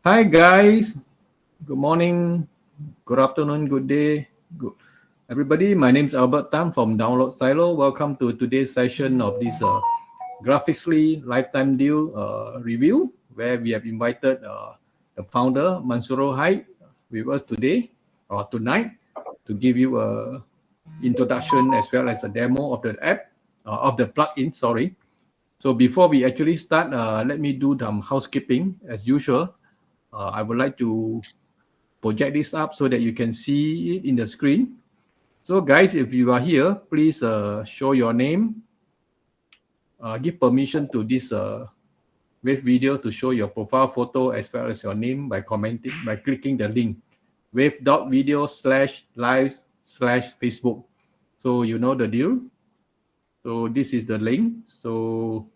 Hi guys, good morning, good afternoon, good day, good everybody. My name is Albert Tam from Download Silo. Welcome to today's session of this Graphicsly lifetime deal review, where we have invited the founder Mansurul Haque with us today or tonight to give you a introduction as well as a demo of the app of the plugin. Sorry. So before we actually start, let me do some housekeeping as usual. I would like to project this up so that you can see it in the screen. So guys, if you are here, please show your name, give permission to this wave video to show your profile photo as well as your name by commenting, by clicking the link, wave.video/live/Facebook. So you know the deal. So this is the link. So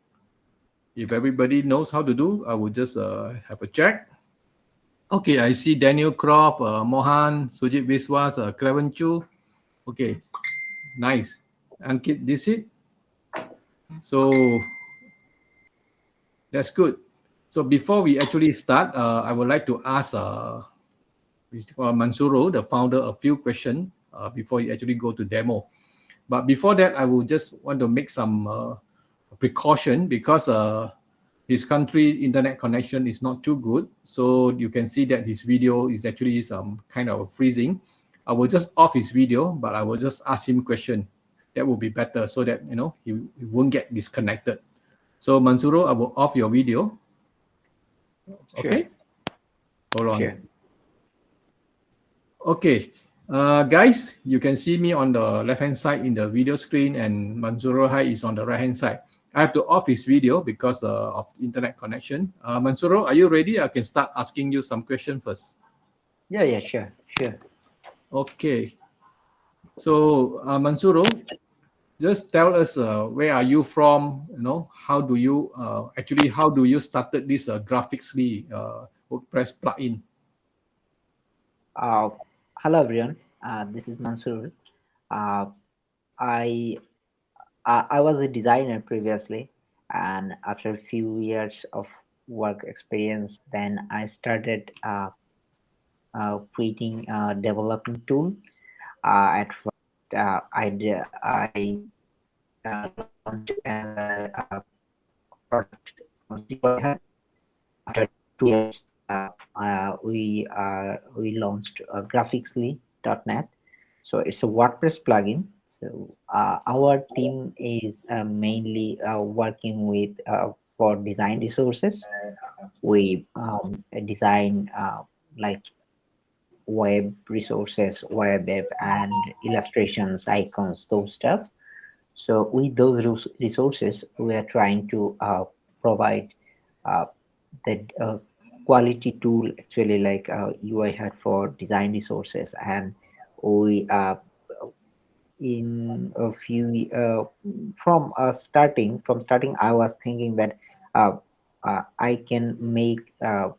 if everybody knows how to do, I will just have a check. Okay, I see Daniel Crop, Mohan, Sujit Viswas, Cleven Chu. Okay, nice. Ankit Disit. So that's good. So before we actually start, I would like to ask Mansurul, the founder, a few questions before you actually go to demo. But before that, I will just want to make some precaution because his country internet connection is not too good. So you can see that his video is actually some kind of freezing. I will just off his video, but I will just ask him question. That will be better so that he won't get disconnected. So Mansuro, I will off your video. Sure, Okay, hold on. sure. Okay, guys, you can see me on the left-hand side in the video screen, and Mansurul Haque is on the right-hand side. I have to off his video because of internet connection. Mansurul, are you ready? I can start asking you some question first. Yeah, sure, sure. Okay, so Mansurul, just tell us where are you from? How do you how do you started this Graphicsly WordPress plugin? Uh, Hello everyone. This is Mansurul. Uh, I I was a designer previously, and after a few years of work experience, then I started creating a developing tool. At first, I launched as a product demo I had. After 2 years, we launched Graphicsly.net. So it's a WordPress plugin. So our team is mainly working with for design resources. We design like web resources, web app, and illustrations, icons, those stuff. So with those resources, we are trying to provide uh, the quality tool, actually, like UI had for design resources. And we in a few from starting, I was thinking that I can make a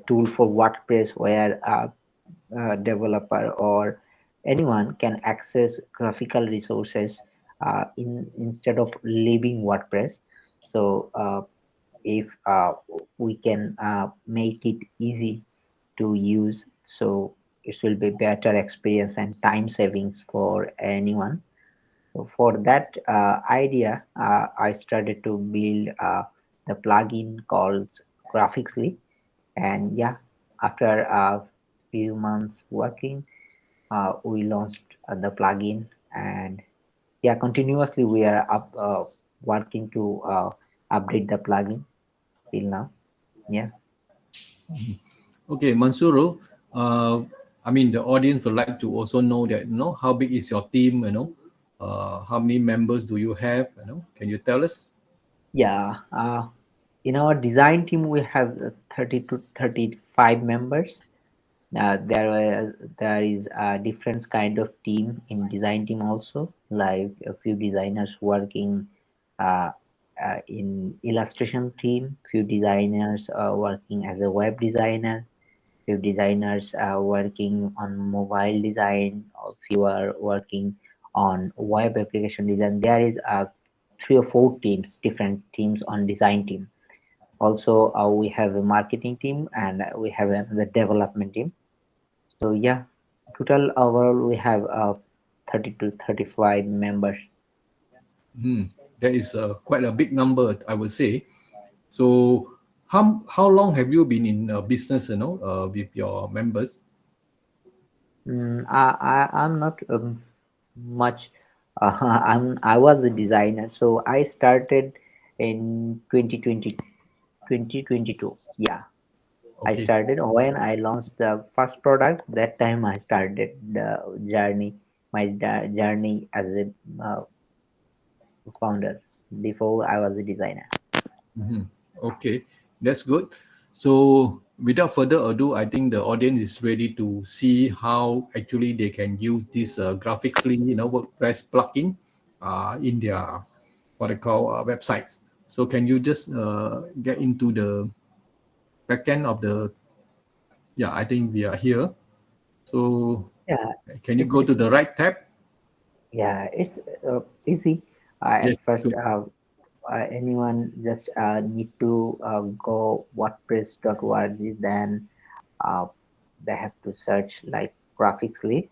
tool for WordPress where developer or anyone can access graphical resources instead of leaving WordPress. So if we can make it easy to use, so it will be better experience and time savings for anyone. So for that idea, I started to build the plugin called Graphicsly. And yeah, after a few months working, we launched the plugin. And yeah, continuously we are working to update the plugin till now. Yeah. Okay, Mansuro, I mean, the audience would like to also know that, how big is your team, how many members do you have, can you tell us? Yeah. In our design team, we have 30 to 35 members. There is a different kind of team in design team also, like a few designers working uh, in illustration team, few designers working as a web designer, few designers working on mobile design, or few are working on web application design. There is 3 or 4 teams, different teams on design team. Also, we have a marketing team and we have another development team. So yeah, total overall we have 30 to 35 members. That is quite a big number, I would say. So, how long have you been in business? With your members. I'm not much. I was a designer, so I started in 2022. Yeah, I Okay. started when I launched the first product. That time I started the journey, journey as a uh, founder. Before I was a designer. Mhm. Okay, that's good. So, without further ado, I think the audience is ready to see how actually they can use this graphically, WordPress plugin in their what I call websites. So, can you just get into the backend of the? Yeah, I think we are here. So, Yeah, can you it's go to it's the right tab? yeah, it's easy. Yes, At first, good. anyone just need to go wordpress.org, then uh, they have to search like Graphicsly.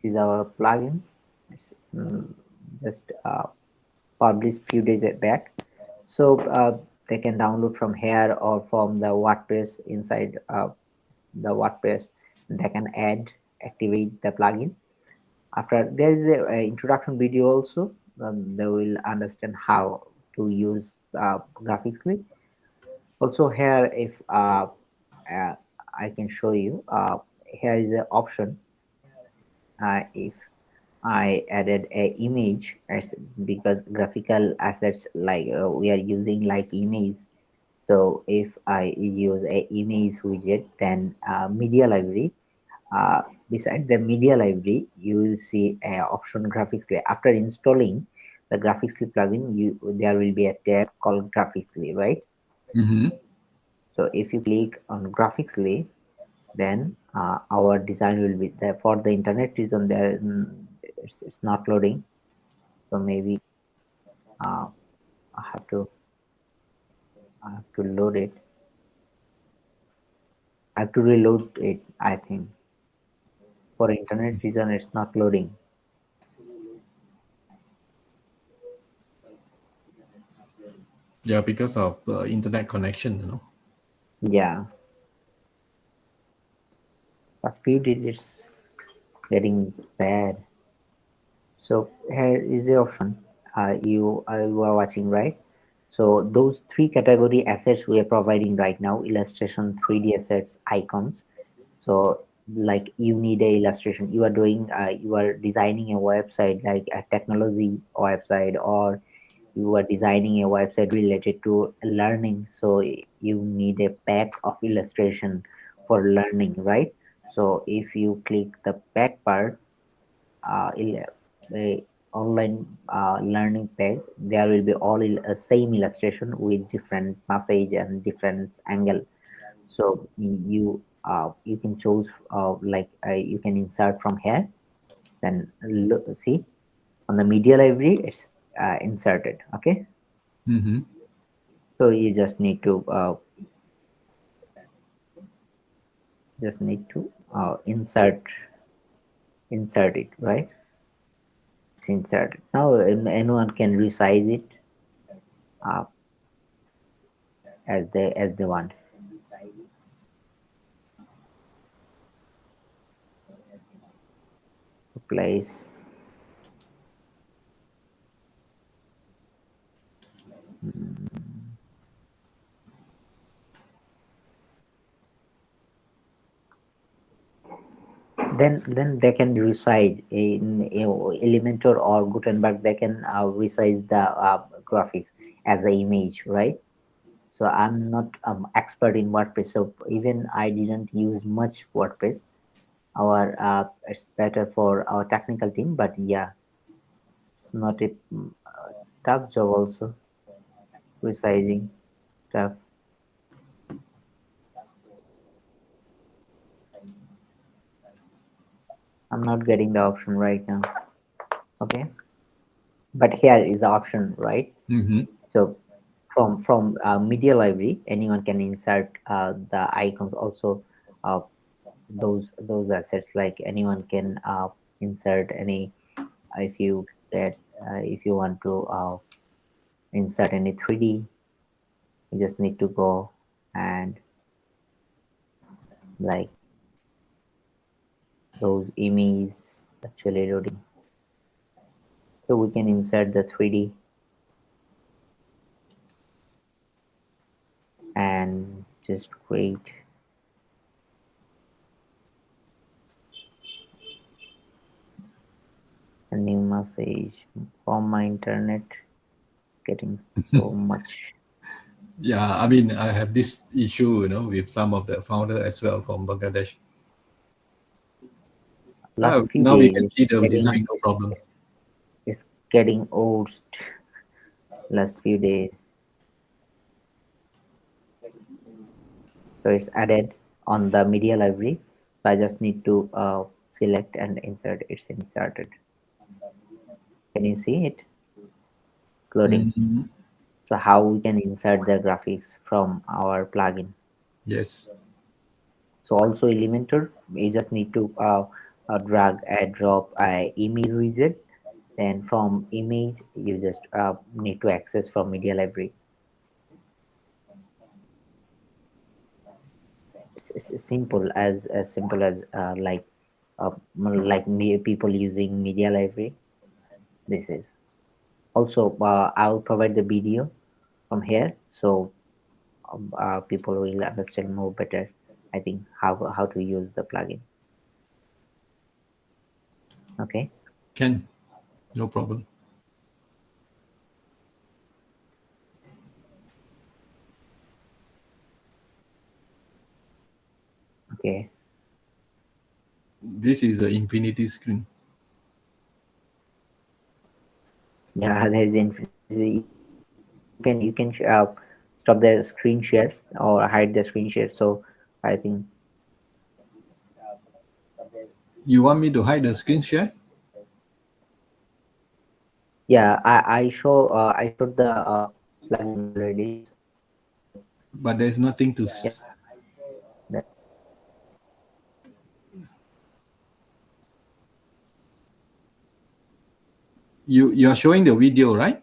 This is our plugin. It's just published few days back, so they can download from here or from the WordPress inside the WordPress. They can activate the plugin. After there is a introduction video also, they will understand how to use Graphicsly. Also here, if uh, I can show you, here is the option. If I added a image as, because graphical assets like we are using like image. So if I use a image widget, then media library, uh, beside the media library you will see a option Graphicsly. After installing the Graphicsly plugin, there will be a tab called Graphicsly, right? Mm-hmm. So if you click on Graphicsly, then our design will be there. For the internet reason, there it's not loading, so maybe uh, I have to load it. I have to reload it, I think. For internet reason, it's not loading. Yeah, because of internet connection. Yeah, past few days it's getting bad. So here is the option you are watching, right? So those three category assets we are providing right now: illustration, 3D assets, icons. So like you need a illustration, you are doing you are designing a website like a technology website, or you are designing a website related to learning. So you need a pack of illustration for learning, right? So if you click the pack part, a online learning page, there will be all same illustration with different message and different angle. So you can choose like you can insert from here. Then look, see, on the media library it's inserted. Okay, Mm-hmm. so you just need to insert it, right? It's inserted now. Anyone can resize it uh, as they want. Place. Then they can resize in Elementor or Gutenberg. They can resize the graphics as an image, right? So I'm not expert in WordPress, so even I didn't use much WordPress. Our it's better for our technical team, but yeah, it's not a tough job also, resizing stuff. I'm not getting the option right now. Okay, But here is the option, right? Mm-hmm. So from media library, anyone can insert the icons also. Those assets, like anyone can insert any, if you get if you want to insert any 3D, you just need to go and like those images actually loading, so we can insert the 3D and just create a new message. From my internet, it's getting so much. Yeah, I mean, I have this issue, with some of the founder as well from Bangladesh. Last few Now we can see days the getting design, no problem. it's getting old. Last few days, so it's added on the media library. So I just need to select and insert. It's inserted. Can you see it? It's loading. Mm, So how we can insert the graphics from our plugin? yes. So also Elementor, you just need to drag and drop a image widget. Then from image, you just need to access from media library. It's simple as like people using media library. This is also I'll provide the video from here, so people will understand more better. I think how to use the plugin. Okay. Can, no problem. Okay. This is the infinity screen. Yeah, you can stop the screen share or hide the screen share. So I think, You want me to hide the screen share? yeah, I showed the plugin already. So But there's nothing to. yeah, that, You are showing the video, right?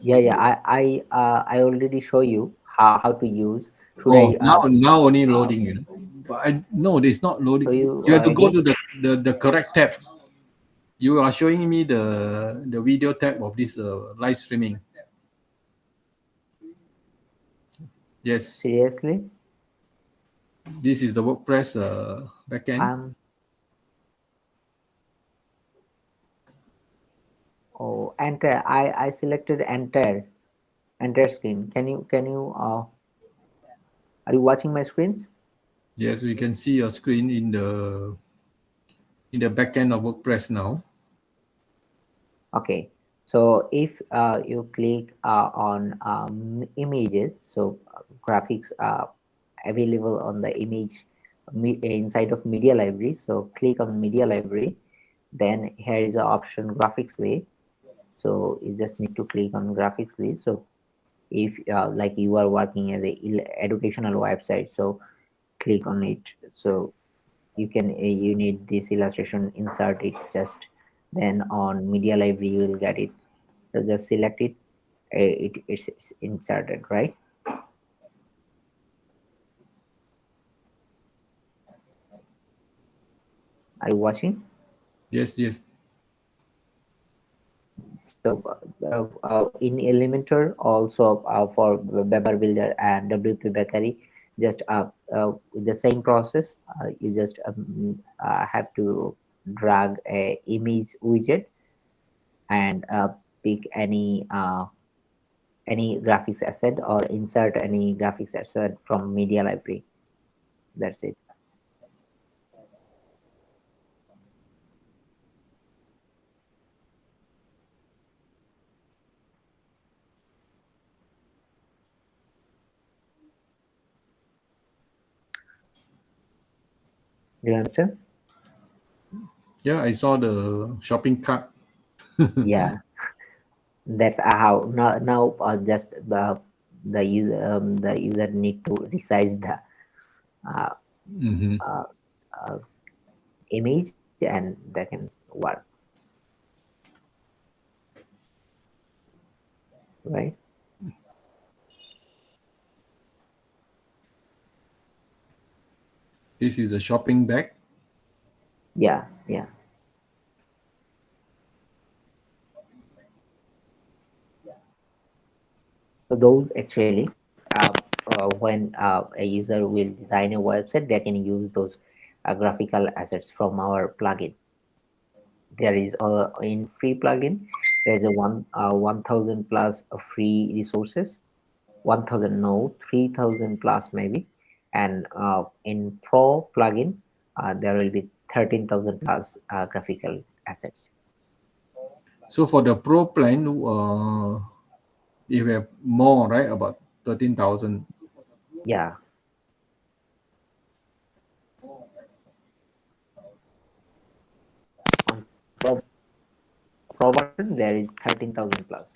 yeah. I already show you how to use. Should Oh, I now only uh, loading. But no, it's not loading. show you You have to go again? to the correct tab. You are showing me the video tab of this live streaming. Yes, Seriously? this is the WordPress backend. I'm Oh, enter. I selected enter screen. Can you are you watching my screens? Yes, we can see your screen in the backend of WordPress now. Okay. So if you click on images, so graphics available on the image inside of media library. So click on media library. Then here is the option Graphicsly. So you just need to click on Graphicsly. So if like you are working as a educational website, so click on it. So you need this illustration, insert it just, then on media library you will get it. So just select it. It's inserted, right? Are you watching? Yes, yes. So in Elementor also for Beaver Builder and WPBakery, just the same process. You just have to drag a image widget and pick any graphics asset or insert any graphics asset from media library. That's it. Do you understand? Yeah, I saw the shopping cart. Yeah, that's how now just the user need to resize the uh, Mm-hmm. uh, uh, image and they can work, right? This is a shopping bag. Yeah, yeah. So those actually, when a user will design a website, they can use those graphical assets from our plugin. There is in free plugin, there's a 1000 plus free resources, 1000 no 3000 plus maybe, and in pro plugin there will be 13,000 plus graphical assets. So for the pro plan, you have more, right? About 13,000. Yeah, on pro version there is 13,000 plus,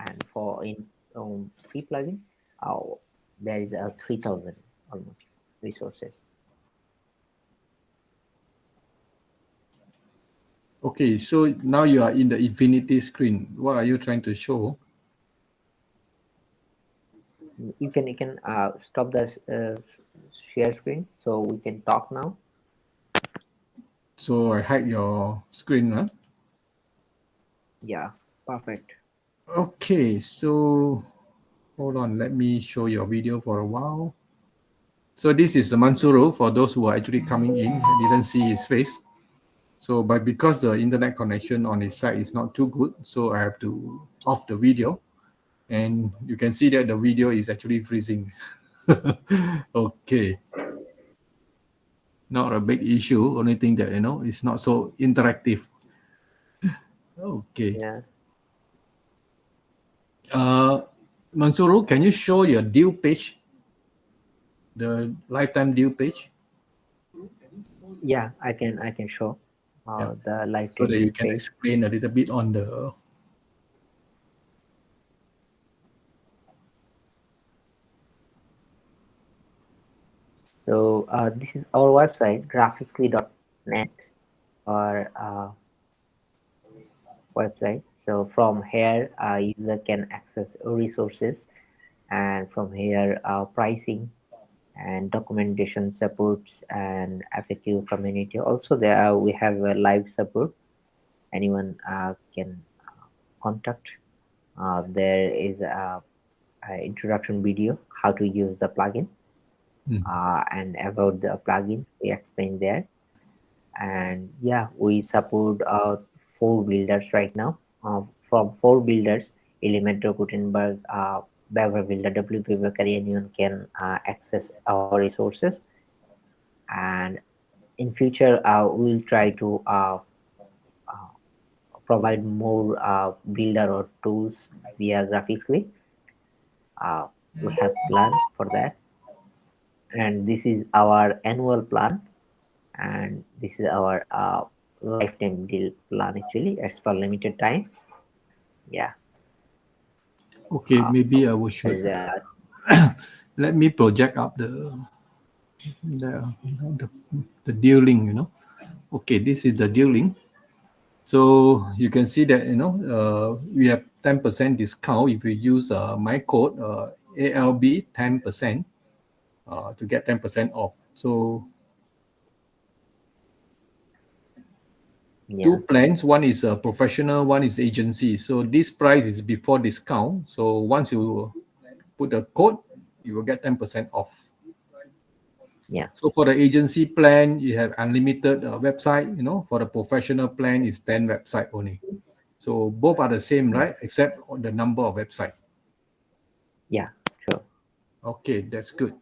and for in free plugin uh, there is a 3000 almost resources. Okay, so now you are in the infinity screen. What are you trying to show? You can stop the share screen so we can talk now. So I hide your screen, huh? Yeah, perfect. Okay, so hold on. Let me show your video for a while. So this is the Mansuru for those who are actually coming in. I didn't see his face. So, but because the internet connection on his side is not too good, so I have to off the video. And you can see that the video is actually freezing. Okay, not a big issue. Only thing that it's not so interactive. Okay. Yeah, Uh, Mansuru, can you show your due page, the lifetime due page? yeah, I can show Yeah, the so lifetime that you due can page. explain a little bit on the. So this is our website, graphicsly.net, our website. So from here, user can access resources, and from here, pricing and documentation supports and FAQ community. Also, there we have a live support. Anyone can contact. There is a introduction video how to use the plugin, Mm. and about the plugin we explain there. And yeah, we support 4 builders right now. From 4 builders, Elementor, Gutenberg, Beaver builder, WPBakery, anyone can access our resources. And in future, we'll try to uh, provide more builder or tools via Graphicsly. Uh, we have plan for that, and this is our annual plan, and this is our lifetime deal plan actually as for limited time. Yeah, Okay, maybe I will there should is a let me project up the deal link. Okay, this is the deal link. So you can see that we have 10% discount if you use my code ALB 10% to get 10% off. So yeah, two plans, one is a professional, one is agency. So this price is before discount. So once you put the code, you will get 10% off. yeah, So for the agency plan, you have unlimited website. For the professional plan, is 10 website only. So both are the same, yeah, right? Except on the number of website. yeah, sure. Okay, that's good.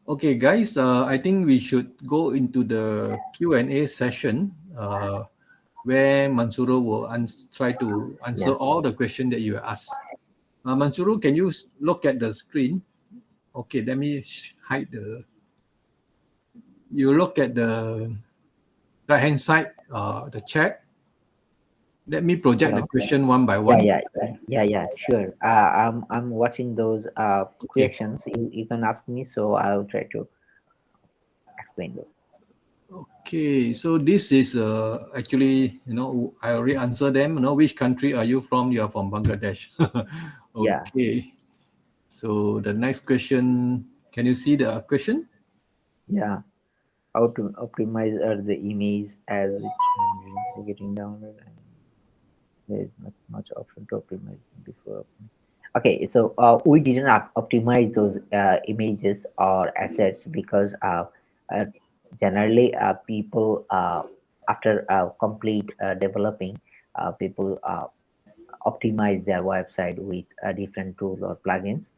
Okay, guys, I think we should go into the Q&A session where Mansuru will try to answer Yeah, all the questions that you asked. Mansuru, can you look at the screen? Okay, let me hide the. you look at the right hand side, the chat. Let me project the Hello. question one by Yeah, one. yeah, yeah, yeah, yeah. Sure. I'm watching those Okay. questions. You can ask me, so I'll try to explain those. Okay. So this is actually, I already answered them. Which country are you from? You are from Bangladesh. Yeah, Okay. So the next question, can you see the question? yeah. How to optimize the image as it getting downloaded, and there is not much option to optimize before. Okay, so we didn't optimize those images or assets because uh, generally people after complete developing, people optimize their website with a different tool or plugins.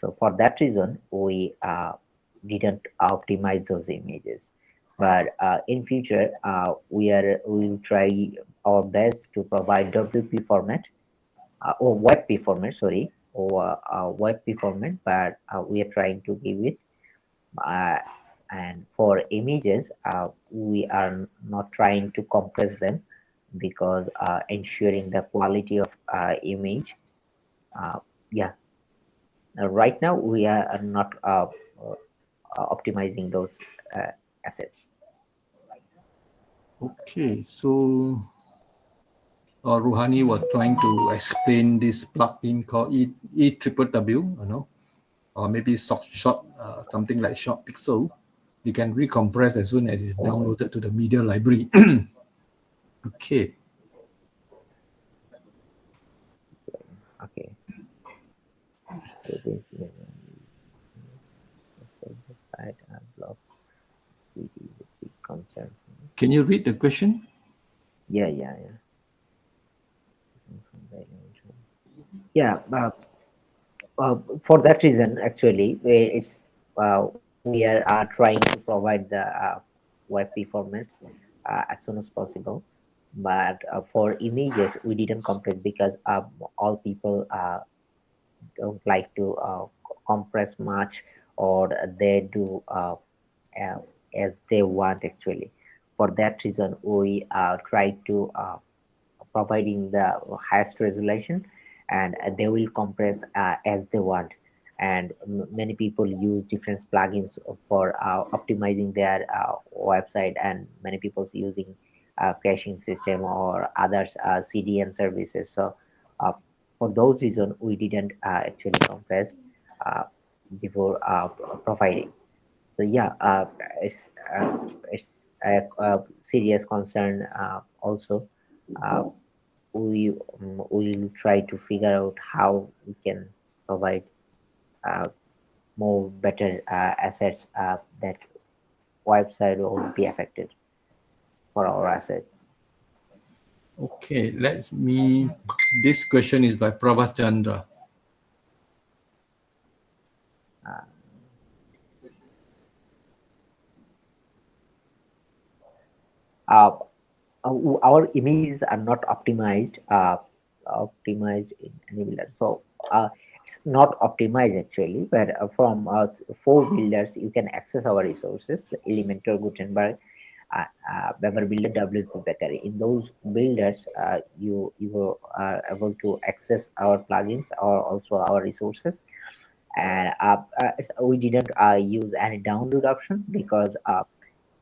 So for that reason, we didn't optimize those images. But in future, we'll try our best to provide WP format or WebP format, sorry, or WebP format, but we are trying to give it. Uh, and for images, we are not trying to compress them because ensuring the quality of image. Uh, yeah, right now we are not optimizing those uh, assets. Okay. So Ruhani was trying to explain this plugin called EWW, or maybe something like short pixel. You can recompress as soon as it's downloaded to the media library. Okay. Okay, so this is the site and blog. It is a big concern. Can you read the question? Yeah, yeah, yeah. Yeah, for that reason, actually, it's we are trying to provide the WebP formats as soon as possible. But for images, we didn't compress because all people don't like to compress much, or they do uh, as they want actually. For that reason, we try to providing the highest resolution, and they will compress as they want. And many people use different plugins for optimizing their website, and many people using caching system or others CDN services. So uh, for those reasons, we didn't actually compress uh, before providing. So yeah, it's a serious concern also. Uh, we will try to figure out how we can provide uh, more better assets that website won't be affected for our asset. Okay, let me. This question is by Pravas Chandra. Uh, uh, our images are not optimized in any builder. So it's not optimized actually, but from four builders you can access our resources: the Elementor, Gutenberg, Beaver Builder, WPBakery. In those builders, you are able to access our plugins or also our resources. And we didn't use any download option because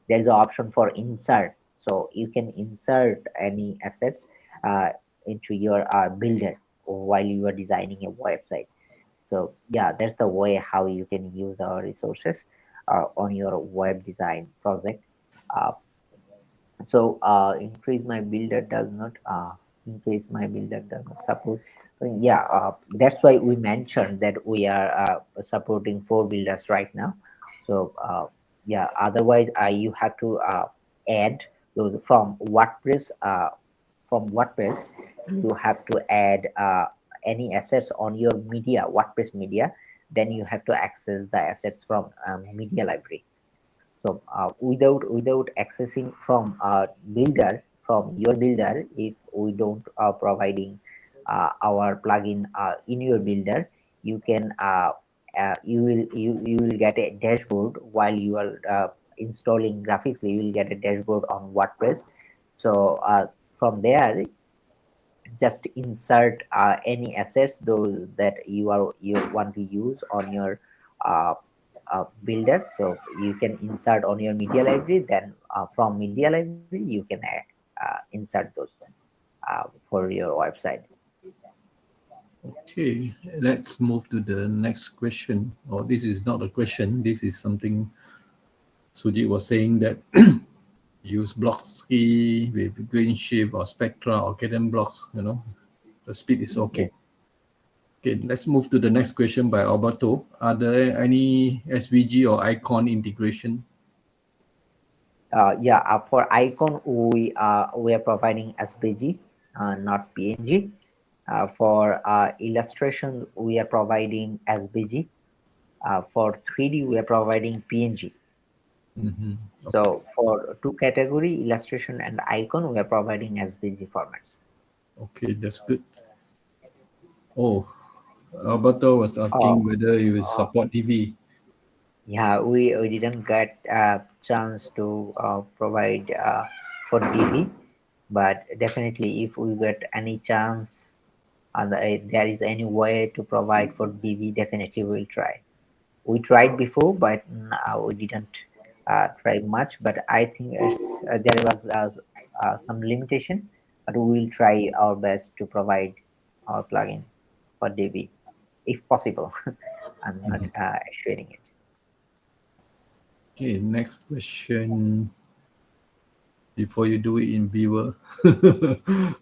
there's an option for insert, so you can insert any assets uh, into your builder while you are designing a website. So yeah, that's the way how you can use our resources on your web design project. uh, so increase my builder does not increase my builder does not support. Yeah, that's why we mentioned that we are supporting four builders right now. So yeah, otherwise you have to add those from WordPress. You have to add any assets on your media, WordPress media. Then you have to access the assets from media library. So without accessing from builder, from your builder, if we don't providing our plugin in your builder, you can you will get a dashboard while you are installing Graphicsly, you will get a dashboard on WordPress. So from there, just insert any assets those that you want to use on your uh, builder. So you can insert on your media library. Then from media library, you can insert those for your website. Okay, let's move to the next question. Or this is not a question. This is something Sujit was saying that use Blocksky with green shift or Spectra or Kden blocks. The speed is okay. Yes. Okay, let's move to the next question by Alberto. Are there any SVG or icon integration? Yeah, for icon we are providing SVG, not PNG. For illustration we are providing SVG. For 3D we are providing PNG. Mm-hmm. So for two category, illustration and icon, we are providing SVG formats. Okay, that's good. Oh, Alberto was Oh, asking whether you will support DV. yeah, we didn't get a chance to provide for DV, but definitely if we get any chance and there is any way to provide for DV, definitely we'll try. We tried before, but we didn't try much. But I think there was some limitation, but we will try our best to provide our plugin for DB if possible. I'm not Mhm. assuring it. Okay, next question before you do it in Beaver.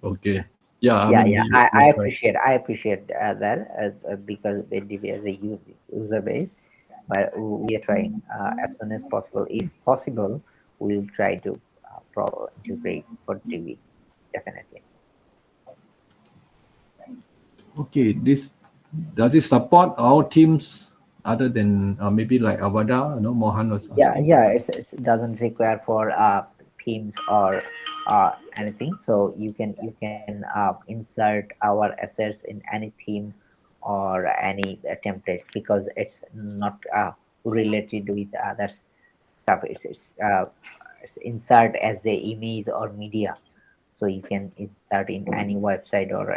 Okay. Yeah, I Yeah, mean, yeah, we I try. appreciate that because the DB has a user base, but we are trying as soon as possible. If possible, we'll try to integrate for DB definitely. Okay, this does it support our teams other than maybe like Avada? Mohan was Yeah, asking. yeah, it doesn't require for themes or anything. So you can insert our assets in any theme or any templates because it's not related with other stuff. It's insert as a image or media, so you can insert in any website or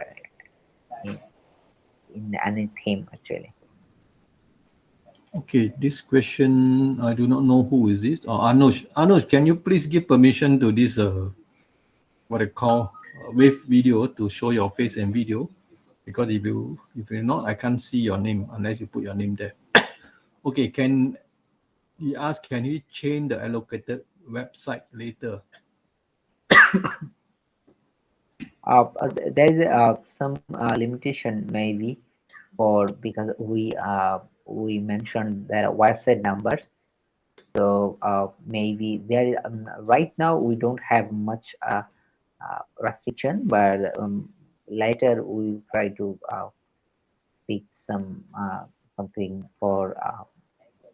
in, in any theme actually. Okay, this question I do not know who is this. Or Anush. Anush, can you please give permission to this what I call wave video to show your face and video? Because if you're not, I can't see your name unless you put your name there. Okay, can he ask? Can he change the allocated website later? There is some limitation maybe for because we mentioned the website numbers. So maybe there is, right now we don't have much restriction, but later we try to pick something for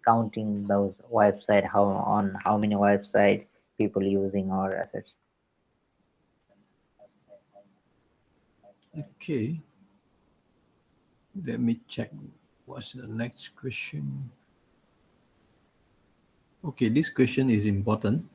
counting those website how many website people using our assets. Okay, let me check. What's the next question? Okay, this question is important.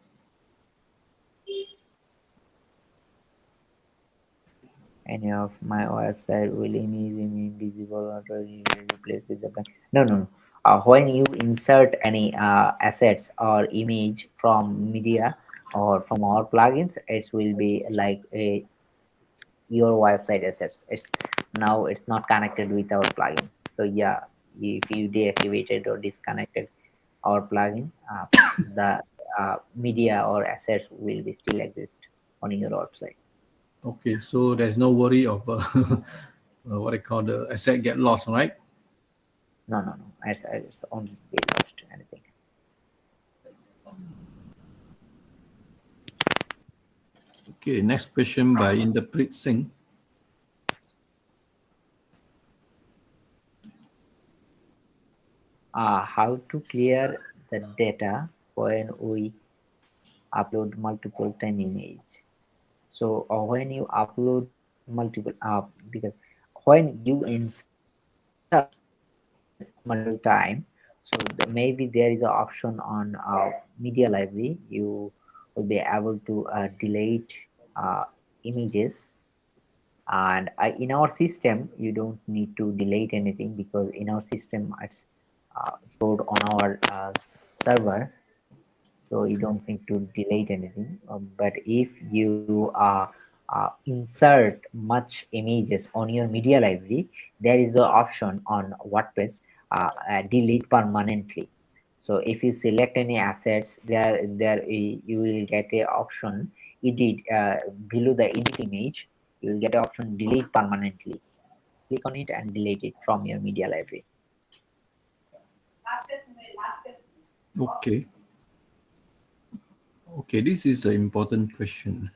Any of my website will immediately visible or replace with the blank. No, no, no. When you insert any assets or image from media or from our plugins, it will be like your website assets. It's not connected with our plugin. So yeah, if you deactivated or disconnected our plugin, the media or assets will be still exist on your website. Okay, so there's no worry of what I call the asset get lost, right? No, no, no. It's only be lost anything. Okay, next question by Interpret Singh. How to clear the data when we upload multiple time image. So when you upload multiple because when you insert multiple time, so So maybe there is an option on media library. You will be able to delete images, and in our system you don't need to delete anything because in our system it's stored on our server, so you don't need to delete anything. But if you insert much images on your media library, there is an option on WordPress, delete permanently. So if you select any assets, you will get a option edit, below the edit image you will get an option delete permanently. Click on it and delete it from your media library. Okay. Okay, this is an important question.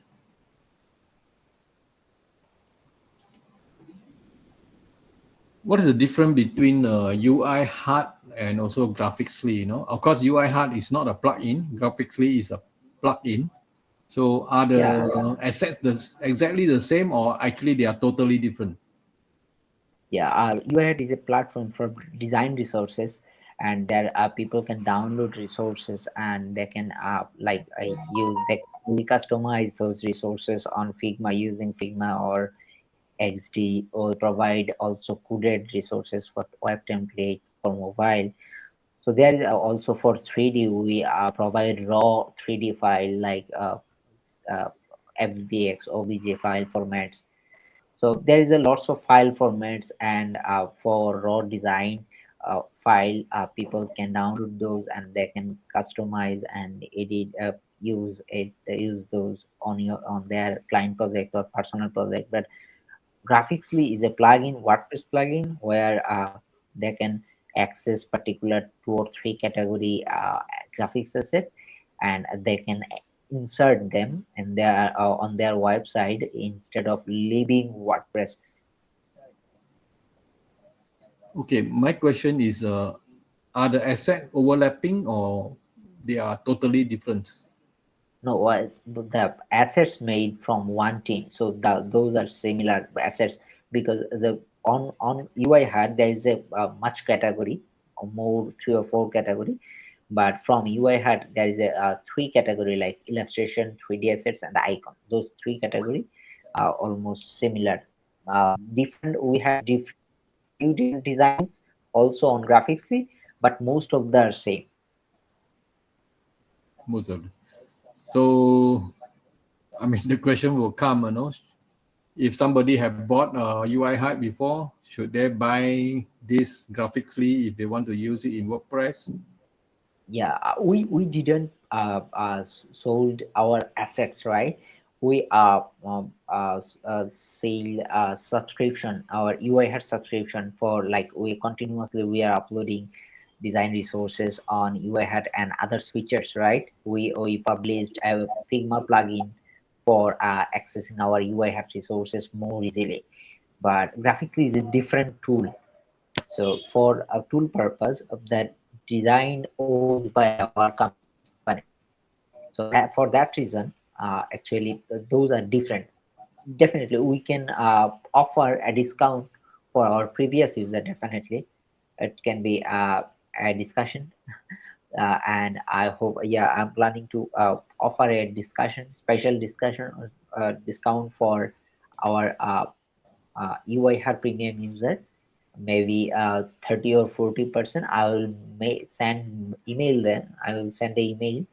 What is the difference between UI Hard and also Graphicsly? You know, of course, UI Hard is not a plugin. Graphicsly is a plugin. So are Yeah, the assets exactly the same, or actually they are totally different? yeah. UIHead is a platform for design resources, and there people can download resources and they can use they we customize those resources on Figma using Figma or XD, or provide also coded resources for web template for mobile. So there is also for 3D we provide raw 3D file like uh, FBX, OBJ file formats. So there is a lots of file formats, and for raw design file, people can download those and they can customize and edit, use those on their client project or personal project. But Graphicsly is a plugin, WordPress plugin, where they can access particular 2 or 3 category graphics asset, and they can insert them in their on their website instead of leaving WordPress. Okay, my question is, are the assets overlapping or they are totally different? No, the assets made from one team, so those are similar assets, because the on UI HUD there is a much category, or more 3 or 4 category, but from UI HUD there is a 3 category like illustration, 3D assets, and icon. Those 3 category are almost similar. Different we have few different designs also on Graphicsly, but most of them are same. Most of them. So, I mean, the question will come, you know, if somebody have bought UI Hype before, should they buy this Graphicsly if they want to use it in WordPress? Yeah, we didn't sold our assets, right? We sell subscription, our UI had subscription for, like, we are uploading design resources on UI hat and other switchers, right? We published a Figma plugin for accessing our UI hat resources more easily. But Graphically is a different tool. So for a tool purpose of that, designed owned by our company. So that, for that reason, actually those are different. Definitely, we can offer a discount for our previous user. Definitely, it can be a discussion, and I hope, yeah, I'm planning to offer a discussion, special discussion, discount for our UI her premium user, maybe 30 or 40%. I will send email them. I will send the email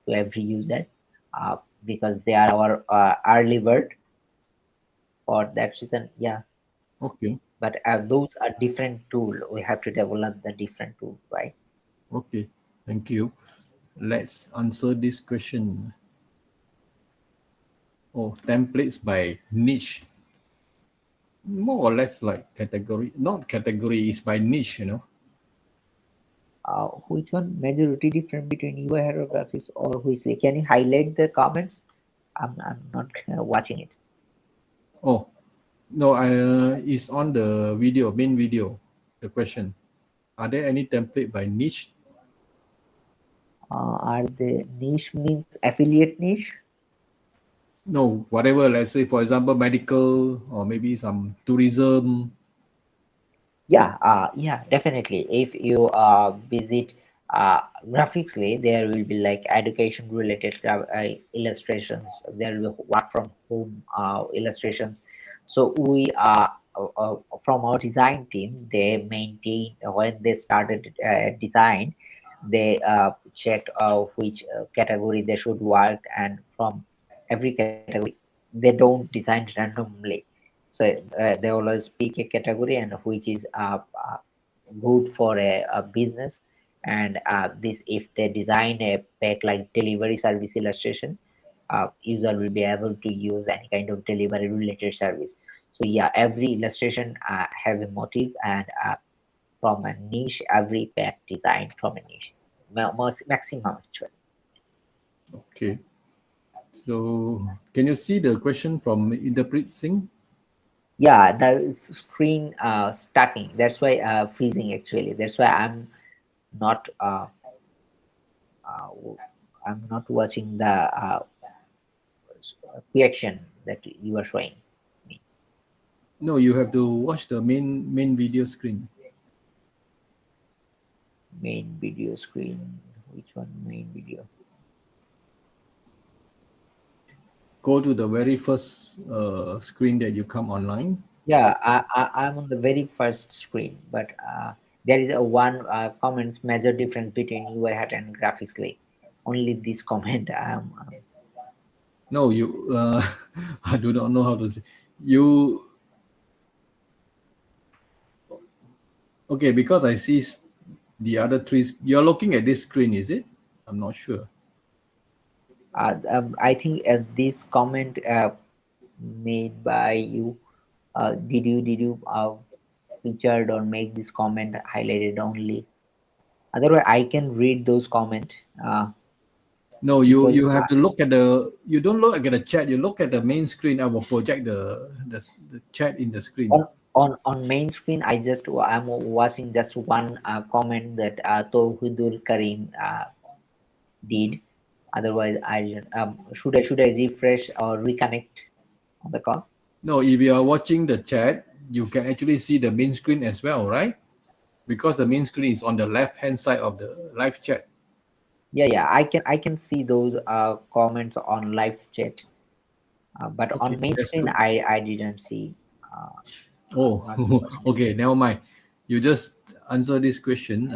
to every user, uh, because they are our early bird. For that reason, yeah. Okay, But those are different tool. We have to develop the different tool, right? okay, thank you. Let's answer this question. Oh, templates by niche. More or less like category, not category, is by niche, you know. Which one majority different between UI hieroglyphs or which? Can you highlight the comments? I'm not watching it. Oh, no, it's on the video, main video, the question. Are there any template by niche? Are the niche means affiliate niche? No, whatever, let's say, for example, medical or maybe some tourism. Yeah, definitely. If you visit Graphicsly, there will be like education related illustrations. There will be work from home illustrations. So we from our design team, they maintain when they started design, they checked which category they should work, and from every category, they don't design randomly. So they always pick a category and which is good for a business. And this, if they design a pack like delivery service illustration, user will be able to use any kind of delivery related service. So yeah, every illustration have a motive, and from a niche, every pack designed from a niche, maximum actually. Okay. So can you see the question from Interpret Singh? Yeah, the screen stacking, that's why freezing actually, that's why not uh, I'm not watching the reaction that you are showing me. No, you have to watch the main video screen. Main video screen. Which one? Main video. Go to the very first screen that you come online. Yeah, I'm on the very first screen, but there is a one comments major difference between UI hat and Graphicsly. Only this comment. No, you. I do not know how to say. You okay? Because I see the other three. You're looking at this screen, is it? I'm not sure. I think this comment made by you. Did you featured or make this comment highlighted only? Otherwise, I can read those comment No, because you have to look at the. You don't look at the chat. You look at the main screen. I will project the chat in the screen. on main screen, I'm watching just one comment that Tawhidul Karim did. Otherwise, should I refresh or reconnect on the call? No, if you are watching the chat, you can actually see the main screen as well, right? Because the main screen is on the left hand side of the live chat. Yeah, I can see those comments on live chat, but Okay, on main that's screen good. I didn't see. Uh, Oh, what was okay, never mind. You just answer this question.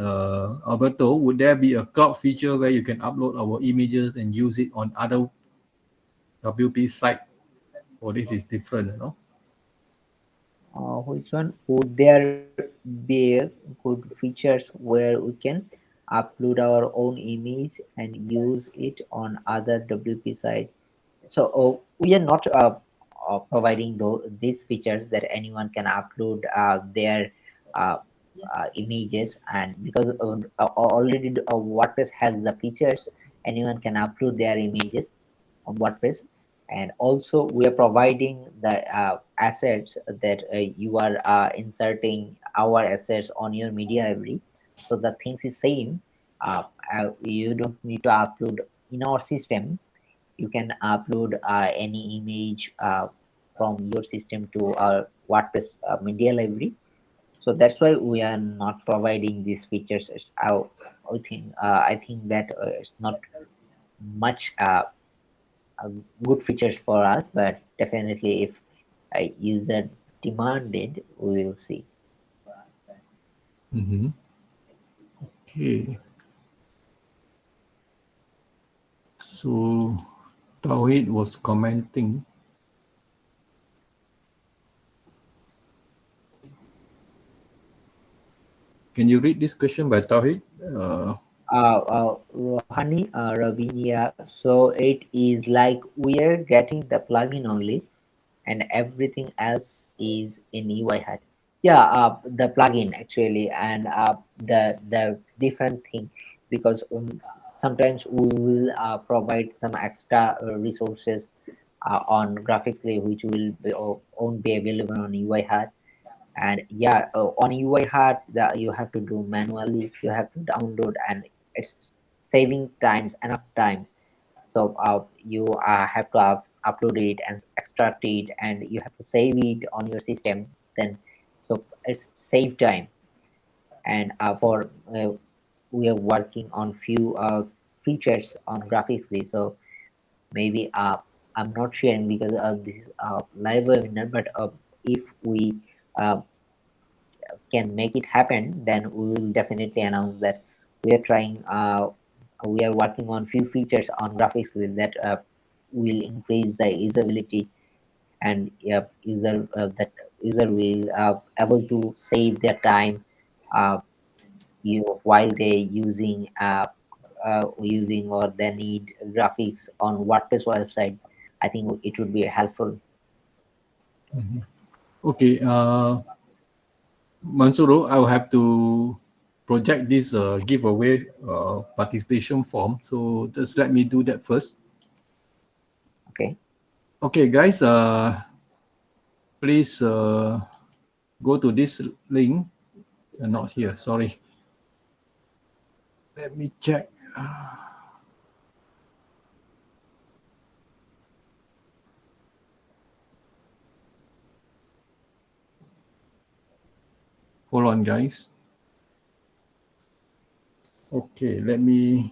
Alberto, would there be a cloud feature where you can upload our images and use it on other WP site? Oh, this is different, you know? Which one? Would there be good features where we can upload our own image and use it on other WP site? So we are not providing these features that anyone can upload their uh, images, and because already WordPress has the features, anyone can upload their images on WordPress. And also we are providing the assets that you are inserting our assets on your media library. So the things is same. You don't need to upload in our system. You can upload any image from your system to our WordPress media library. So that's why we are not providing these features. I think that it's not much uh, good features for us, but definitely if a user demanded, we will see. Mm-hmm. Okay, so Tawhid was commenting. Can you read this question by Tawhid? Rohani, Ravinia, so it is like we're getting the plugin only and everything else is in UI hat. Yeah, the plugin actually, and the different thing, because sometimes we will provide some extra resources on Graphicsly, which will be won't be available on UI hat. And yeah, on UI hat that you have to do manually, you have to download, and it's saving times enough time. So you have to upload it and extract it, and you have to save it on your system. Then so it's save time. And for we are working on few features on Graphicsly, so maybe I'm not sharing because this is a live webinar, but if we uh, can make it happen, then we will definitely announce that we are trying, we are working on few features on Graphicsly that will increase the usability, and that user will able to save their time uh, while they using or they need graphics on WordPress websites. I think it would be helpful. Okay, Mansuru, I will have to project this giveaway participation form. So just let me do that first. Okay. Okay, guys, please go to this link. Not here, sorry. Let me check. Hold on, guys. Okay, let me.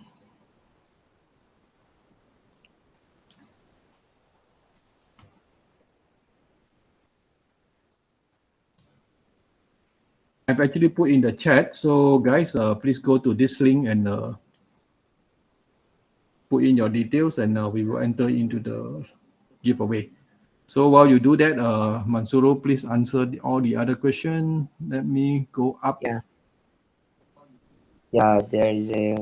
I've actually put in the chat. So, guys, please go to this link and put in your details, and we will enter into the giveaway. So while you do that, Mansuro, please answer all the other questions. Let me go up. Yeah. Yeah. There is a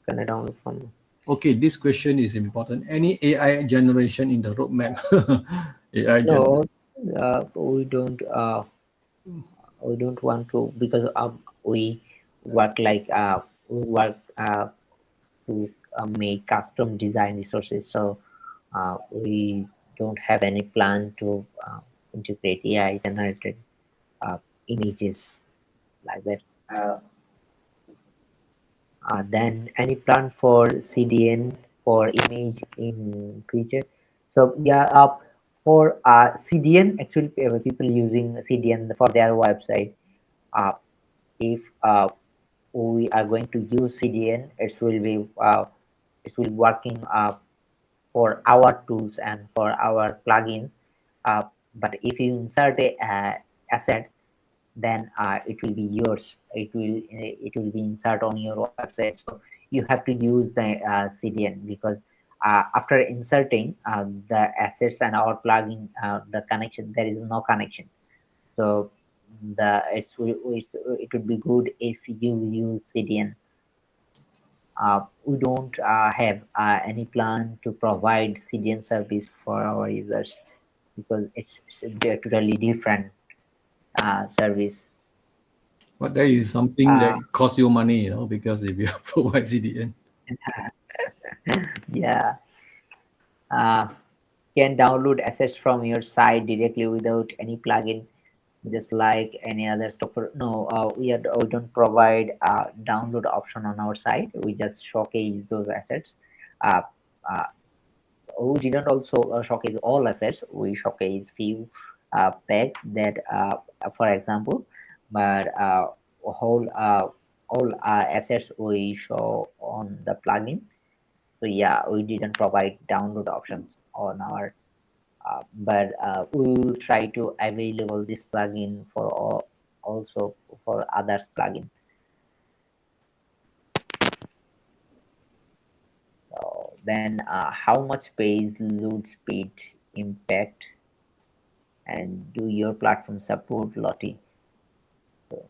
kind of download from. Okay, this question is important. Any AI generation in the roadmap? AI No, gen. we don't want to, because we work like we work to make custom design resources. So we don't have any plan to integrate AI generated images like that. Then any plan for CDN for image in future? So yeah, for CDN, actually people using CDN for their website. Uh, if we are going to use CDN, it will working for our tools and for our plugins. Uh, but if you insert a assets, then it will be yours. It will be insert on your website. So you have to use the CDN, because after inserting the assets and our plugin, the connection, there is no connection. So it would be good if you use CDN. We don't have any plan to provide CDN service for our users, because it's a totally different service. But that is something Uh, that costs you money, because if you provide CDN. yeah, uh, can download assets from your site directly without any plugin, just like any other stopper. No, we don't provide a download option on our site. We just showcase those assets. Uh, uh, we didn't also showcase all assets. We showcase few peg that, for example, but whole all assets we show on the plugin. So yeah, we didn't provide download options on our, but we will try to available this plugin for all, also for others plugin. So then, how much page load speed impact, and do your platform support Lottie? So,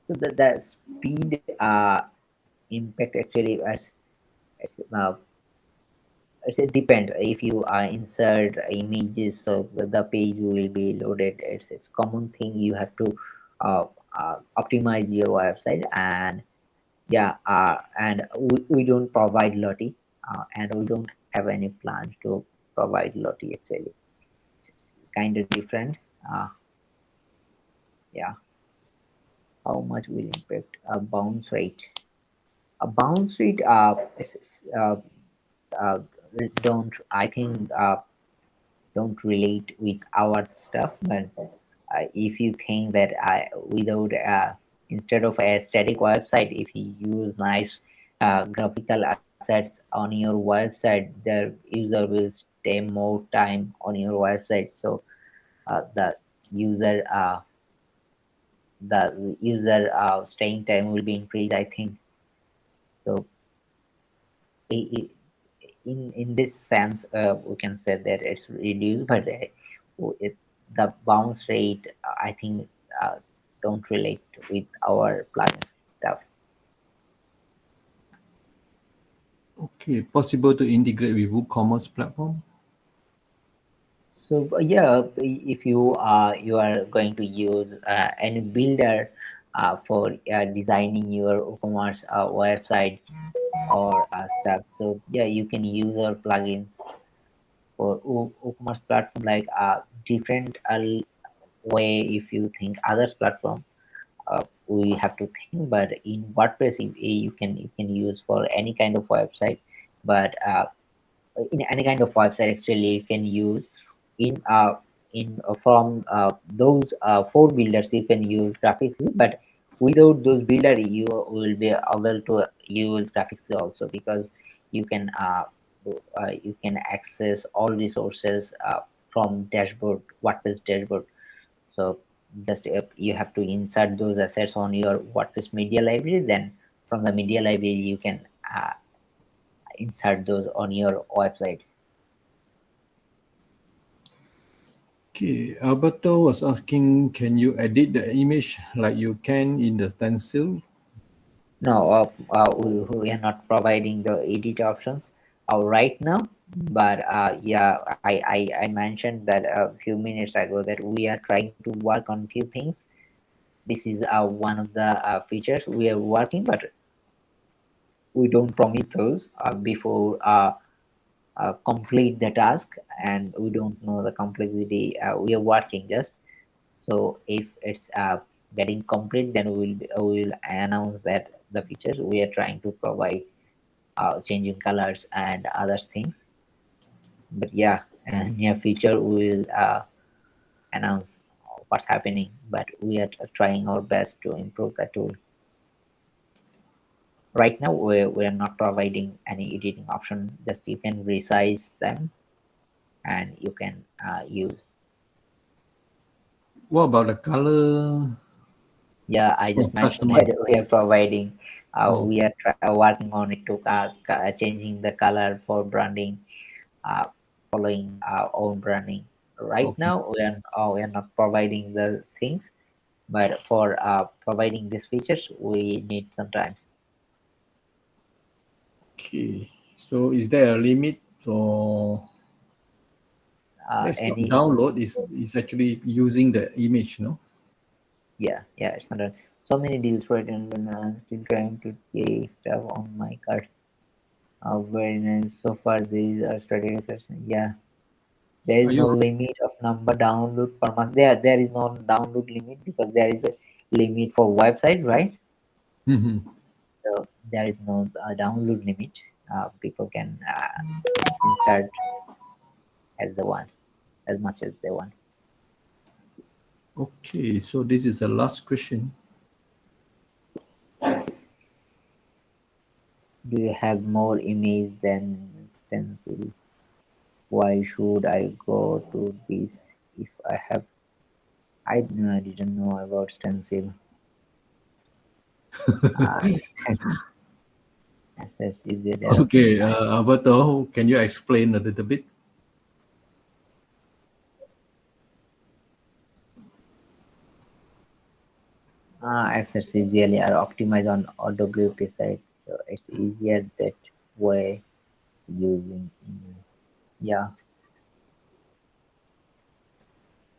the speed impact actually, as it depends. If you insert images, so the page will be loaded. It's common thing. You have to optimize your website, and yeah, and we don't provide Lottie, and we don't have any plans to provide Lottie actually. It's kind of different. Uh, yeah, how much will impact a bounce rate? A bounce rate, uh, don't I think don't relate with our stuff. But if you think that without instead of a static website, if you use nice graphical assets on your website, the user will stay more time on your website. So the user uh, the user staying time will be increased, I think. So in this sense, we can say that it's reduced, but the bounce rate, I think, uh, don't relate with our plugins stuff. Okay, possible to integrate with WooCommerce platform? So yeah, if you are going to use any builder for designing your e-commerce website or stuff, so yeah, you can use our plugins for e-commerce platform, like different way. If you think others platform, we have to think, but in WordPress you can use for any kind of website. But in any kind of website, actually, you can use in from those four builders. You can use Graphicsly, but without those builder, you will be able to use Graphicsly also, because you can you can access all resources from dashboard, WordPress dashboard. So just you have to insert those assets on your WordPress media library. Then from the media library, you can uh, insert those on your website. Okay, Alberto was asking, can you edit the image like you can in the stencil? No, we are not providing the edit options right now. But yeah, I mentioned that a few minutes ago that we are trying to work on few things. This is one of the features we are working, but we don't promise those before complete the task, and we don't know the complexity. We are working just. So if it's getting complete, then we will announce that the features we are trying to provide, changing colors and other things. But yeah, near future we will announce what's happening. But we are trying our best to improve the tool. Right now, we are not providing any editing option. Just you can resize them and you can use. What about the color Yeah, I for just mentioned customer? that we are providing. Oh, We are working on it to changing the color for branding, uh, following our own branding. Right okay. now, we are not providing the things, but for providing these features, we need some time. Okay. So is there a limit? So that's not Any download, is actually using the image, no? Yeah, it's not so many deals right, and still trying to take stuff on my card. Very nice. So far, these are strategic session. Yeah, there Are is no you limit of number download per month. There is no download limit, because there is a limit for website, right? Mhm. So there is no download limit. People can insert as they want, as much as they want. Okay, so this is the last question. Do you have more image than stencil? Why should I go to this if I have? I didn't know about stencil. Uh, assets is there Okay, optimize. Alberto, can you explain a little bit? Assets usually are optimized on WP side, so it's easier that way using. Yeah.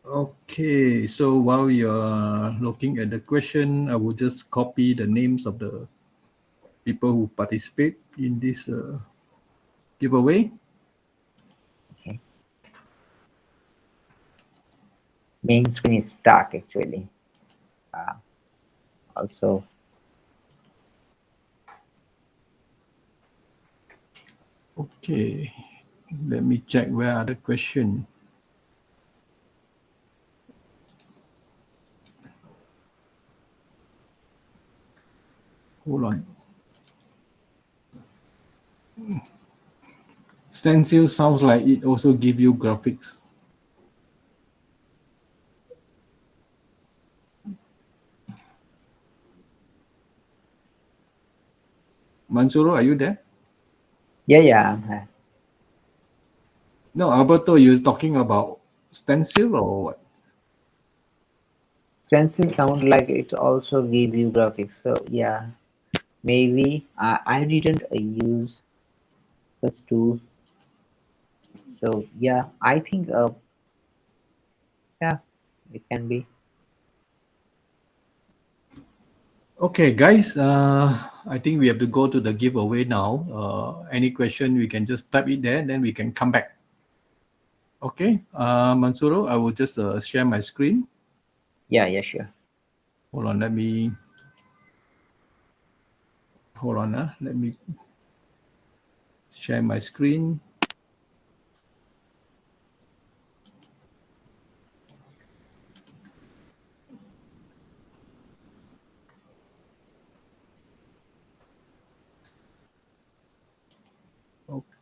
Okay, so while you're looking at the question, I will just copy the names of the people who participate in this giveaway. Okay. Main screen is stuck actually. Uh, Also, Okay, let me check where are the question. Hold on. Stencil sounds like it also give you graphics. Mansuro, are you there? Yeah. No, Alberto, you're talking about stencil or what? Stencil sound like it also give you graphics. So yeah, maybe I didn't use this tool. So yeah, I think yeah, it can be. Okay, guys, I think we have to go to the giveaway now. Any question, we can just type it there, then we can come back. Okay, Mansuro, I will just share my screen. Yeah, sure. Hold on, let me share my screen.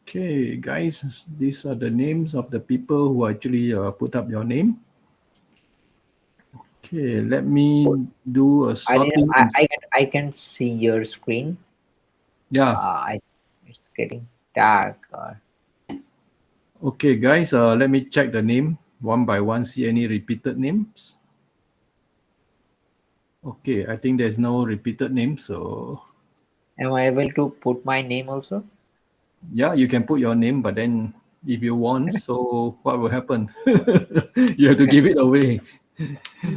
Okay, guys, these are the names of the people who actually put up your name. Okay, let me do a I didn't. sorting. I can see your screen. Yeah. It's getting stuck. Or Okay, guys, let me check the name one by one, see any repeated names. Okay, I think there's no repeated name, so am I able to put my name also? yeah, you can put your name, but then if you want, so what will happen? You have to give it away.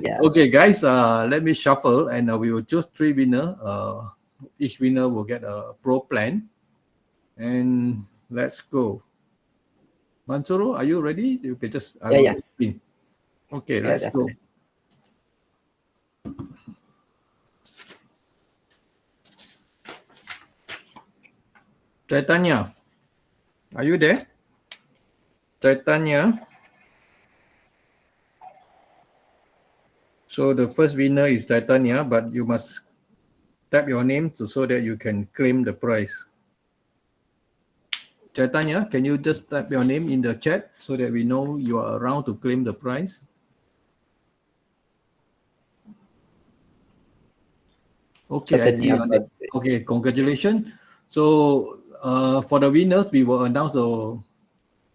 Yeah. Okay, guys, let me shuffle and we will choose 3 winners. Each winner will get a pro plan. And let's go. Mansuru, are you ready? You can just, I will Yeah. just spin. Okay, Yeah. let's go. Definitely. Chaitanya, are you there? Chaitanya. So the first winner is Chaitanya, but you must type your name so that you can claim the prize. Chaitanya, can you just type your name in the chat so that we know you are around to claim the prize? Okay, I see your name. Okay, congratulations. So for the winners, we will announce the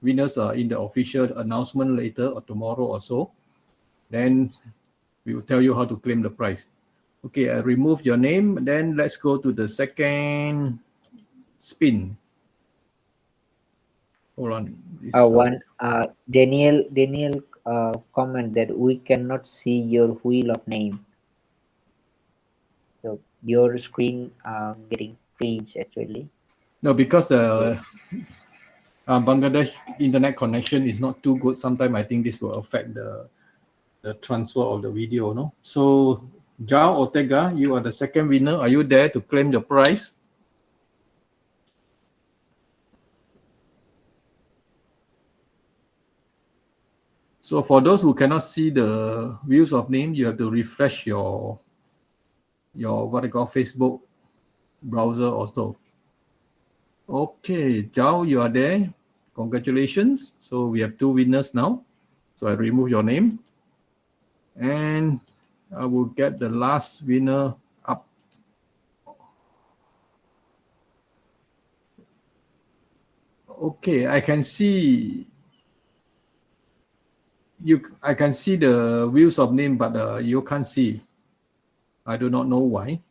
winners in the official announcement later or tomorrow or so. Then we will tell you how to claim the prize. Okay, I remove your name. Then let's go to the second spin. Hold on. Daniel comment that we cannot see your wheel of name. So your screen getting freeze actually. No, because Bangladesh internet connection is not too good. Sometimes I think this will affect the transfer of the video. No, so Jao Ortega, you are the second winner. Are you there to claim the prize? So for those who cannot see the views of name, you have to refresh your what I call Facebook browser also. Okay, Zhao, you are there. Congratulations. So we have 2 winners now. So I remove your name. And I will get the last winner up. Okay, I can see I can see the views of name, but you can't see. I do not know why.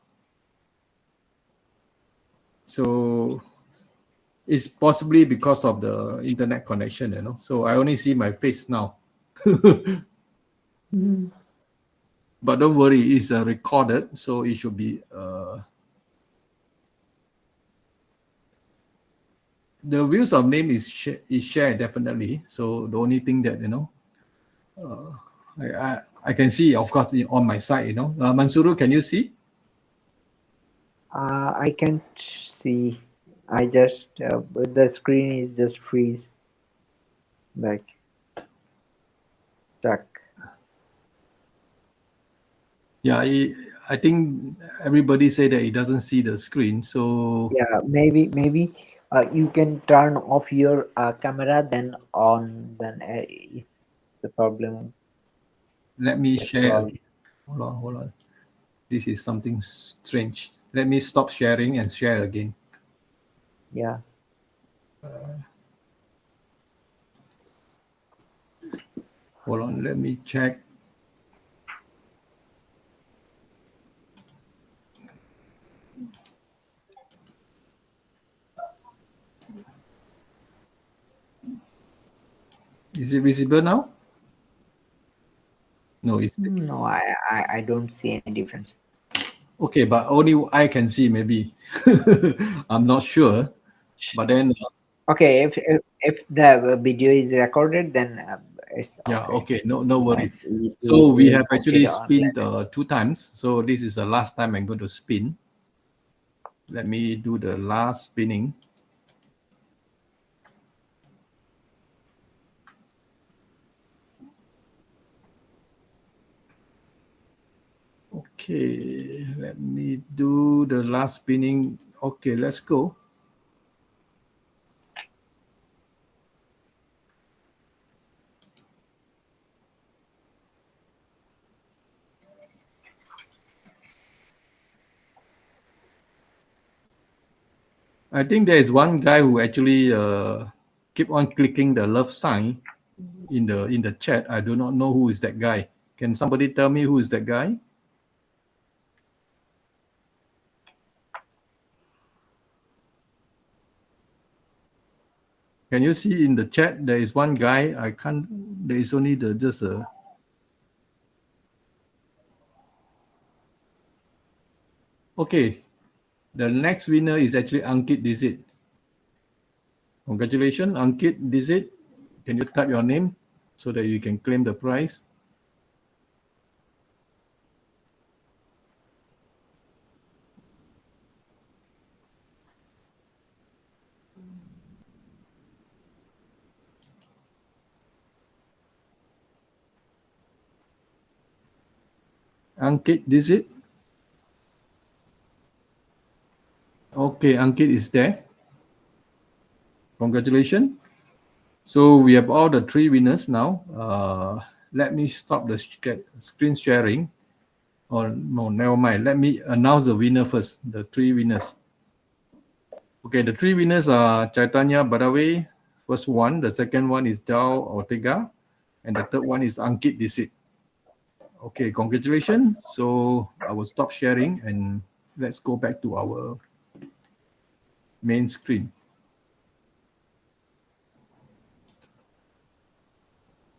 So it's possibly because of the internet connection, you know. So I only see my face now. But don't worry, it's recorded, so it should be the views of name is shared definitely. So the only thing that I can see, of course, on my side, Mansuru, can you see? I can't see. I just the screen is just freeze, like stuck. Yeah, I think everybody say that it doesn't see the screen. So Yeah, maybe you can turn off your camera, then on, then if the problem let me gets share solved. again. Hold on. This is something strange. Let me stop sharing and share again. Yeah. Hold on, let me check. Is it visible now? No, it's No, I don't see any difference. okay, but only I can see maybe. I'm not sure. But then, Okay, if the video is recorded, then it's yeah, okay. okay, no worries. So we We'll have post it actually on. spinned 2 times. So this is the last time I'm going to spin. Let me do the last spinning. Okay, let me do the last spinning. Okay, let's go. I think there is one guy who actually keep on clicking the love sign in the chat. I do not know who is that guy. Can somebody tell me who is that guy? Can you see in the chat there is one guy? I can't. There is only the just a. Okay, the next winner is actually Ankit Dizit. Congratulations, Ankit Dizit. Can you type your name so that you can claim the prize? Ankit Dizit. Okay, Ankit is there. Congratulations. So we have all the 3 winners now. Let me stop the screen sharing. Or no, never mind. Let me announce the winner first. The 3 winners. Okay, the 3 winners are Chaitanya Badawe, first one. The second one is Dao Ortega, and the third one is Ankit Disit. Okay, congratulations. So I will stop sharing and let's go back to our main screen.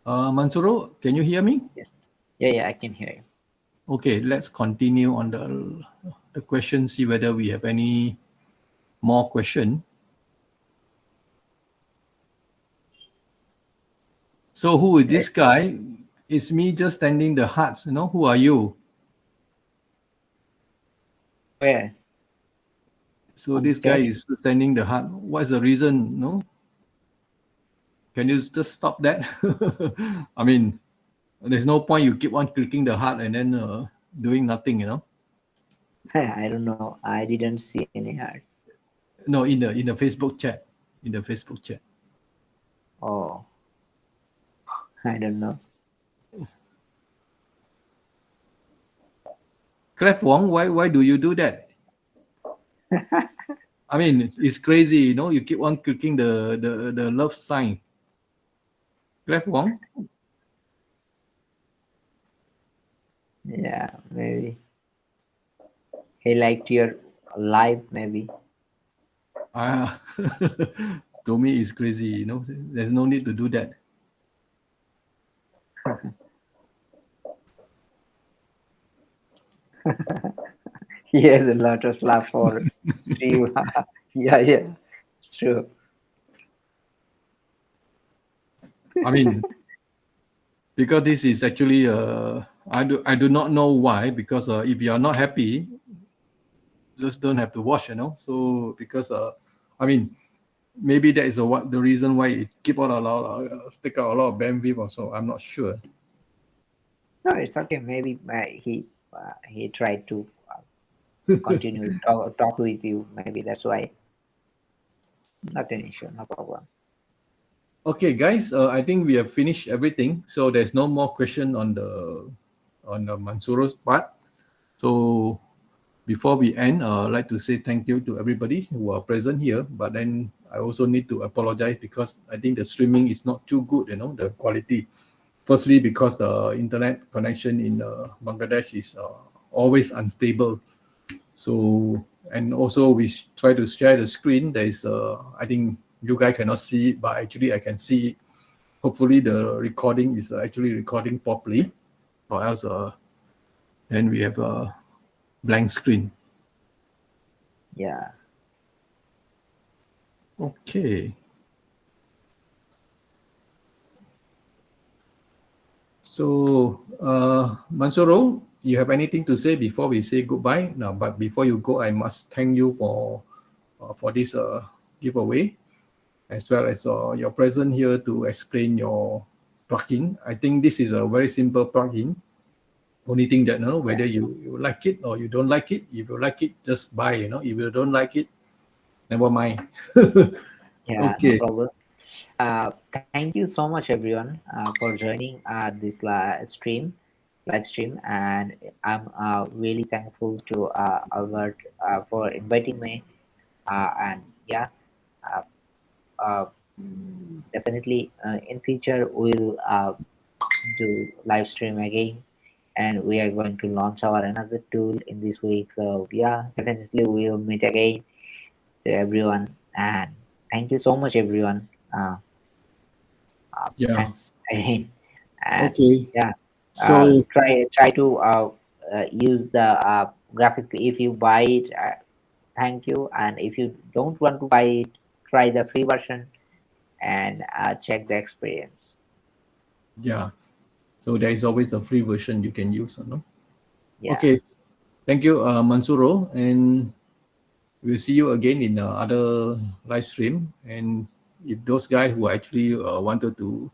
Mansuro, can you hear me? Yeah, I can hear you. Okay, let's continue on the question, see whether we have any more question. So who is this guy? It's me just sending the hearts, who are you? Where? So On the this guy chat? is sending the heart. What's the reason? No? Can you just stop that? I mean, there's no point you keep on clicking the heart and then doing nothing. I don't know. I didn't see any heart. No, in the Facebook chat. In the Facebook chat. Oh, I don't know. Clef Wong, why do you do that? I mean, it's crazy, you keep on clicking the love sign. Clef Wong? Yeah, maybe he liked your live. Maybe. Ah, to me, it's crazy, There's no need to do that. He has a lot of love for Steve. Yeah, it's true. I mean, because this is actually, I do not know why, because if you are not happy, just don't have to watch, So, because, I mean, maybe that is the reason why it keep on take out a lot of bandwidth or so. I'm not sure. No, it's okay. Maybe he he tried to continue talk with you. Maybe that's why. Not an issue, no problem. Okay, guys, I think we have finished everything. So there's no more question on the Mansurul's part. So before we end, I'd like to say thank you to everybody who are present here. But then I also need to apologize because I think the streaming is not too good, the quality. Firstly, because the internet connection in Bangladesh is always unstable. So, and also we try to share the screen. There is, I think you guys cannot see it, but actually I can see it. Hopefully the recording is actually recording properly, or else then we have a blank screen. Yeah. Okay. So, Mansurul, you have anything to say before we say goodbye? No, but before you go, I must thank you for this giveaway, as well as your presence here to explain your plugin. I think this is a very simple plugin. Only thing that, whether you like it or you don't like it. If you like it, just buy. If you don't like it, never mind. Yeah, no Okay. problem. Thank you so much, everyone, for joining this live stream, and I'm really thankful to Albert for inviting me. And yeah, uh, uh, definitely in future we'll do live stream again, and we are going to launch our another tool in this week. So yeah, definitely we'll meet again to everyone, and thank you so much, everyone. Yeah. Thanks again. And Okay. yeah, So try to use the Graphicsly. If you buy it, thank you. And if you don't want to buy it, try the free version and check the experience. yeah. So there is always a free version you can use. No? Yeah. Okay. Thank you, Mansuro, and we'll see you again in other live stream. And if those guys who actually wanted to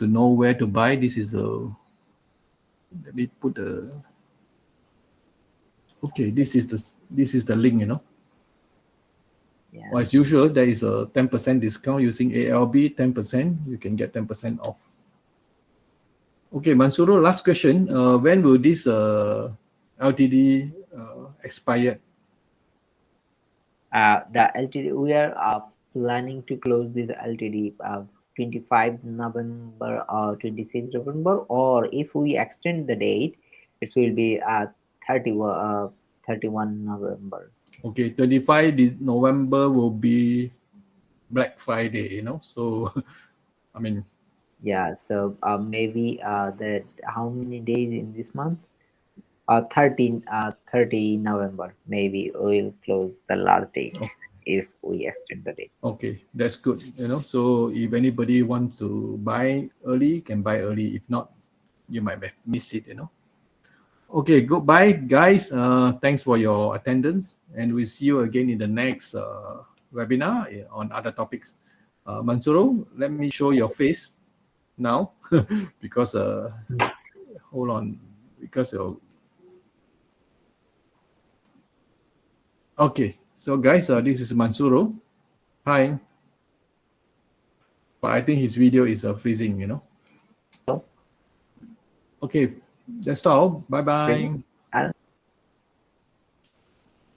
know where to buy, this is a. Let me put the. Okay, this is the link. Yeah. Well, as usual, there is a 10% discount using ALB. 10%, you can get 10% off. Okay, Mansuro, last question. When will this LTD expire? The LTD, we are planning to close this LTD 25 November or 26 November, or if we extend the date, it will be 31 November. Okay, 25 November will be Black Friday, So, I mean, Yeah, so maybe the how many days in this month? 30 November. Maybe we'll close the last date if we extend the date. okay, that's good. So if anybody wants to buy early, can buy early. If not, you might miss it. Okay, goodbye, guys. Thanks for your attendance, and we'll see you again in the next webinar on other topics. Mansuro, let me show your face now because hold on, because okay. So guys, this is Mansuro. Hi. But I think his video is freezing. So, Okay, that's all. Bye really? bye.